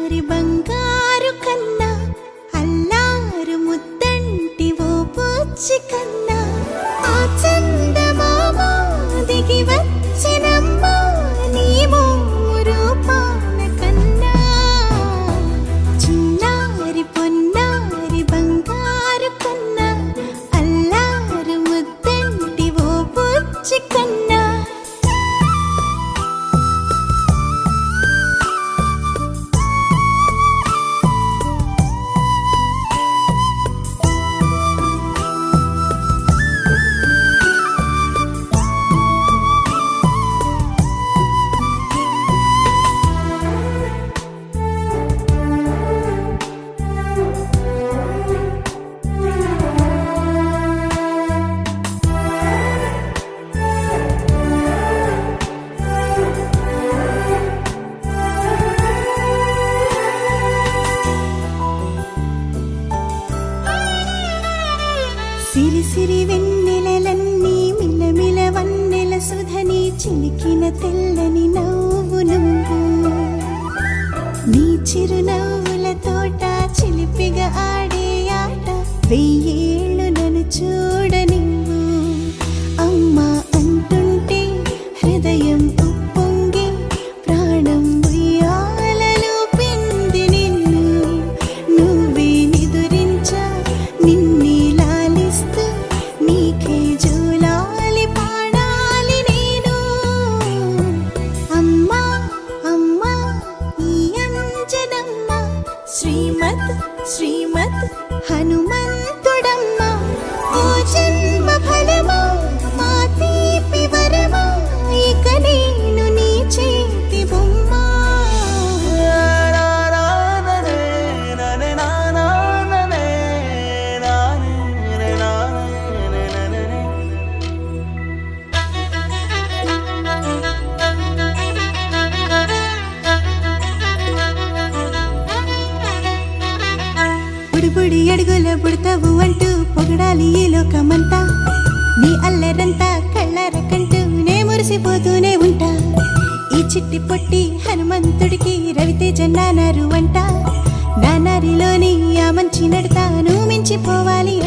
చిన్నారి బంగారు కన్నా అల్లారు ముద్దంటి ఓ బుజ్జి కన్నా ఆ చందమామ దిగి వచ్చినమ్మా నీ రూపాన కన్నా చిన్నారి పొన్నారి బంగారు కన్నా అల్లారు ముద్దంటి ఓ బుజ్జి కన్నా సిరి సిరి వెన్నెలలన్నీ మిలమిల వన్నెల సుధని చిలికిన తెల్లని నవ్వు నువ్వు నీ చిరునవ్వుల తోట చిలిపిగా ఆడే ఆట వెయ్యేళ్ళు నన్ను చూడనివ్వు అమ్మా అంటుంటే హృదయం ఉప్పొంగి ప్రాణం ఉయ్యాలలో పిండి నిన్ను నువ్వే నిదురించా నిన్నే నీకే జూలాలి పాడాలి నేను అమ్మా అమ్మా ఈ అంజనమ్మ శ్రీమత్ శ్రీమత్ హనుమంతుడమ్మ ఓ జన్మ ఫలమా మా తీపి వరమా ఇక నేను నీ చేతి బొమ్మ బుడి అడుగుల బుడతావు అంటూ పొగడాలి ఈ లోకమంతా నీ అల్లరంతా కళ్ళారకంటూ నే మురిసిపోతూనే ఉంటా ఈ చిట్టి పొట్టి హనుమంతుడికి రవితేజ నానారు అంట నానారిలోని ఆ మంచి నడతా నువ్వు మించిపోవాలి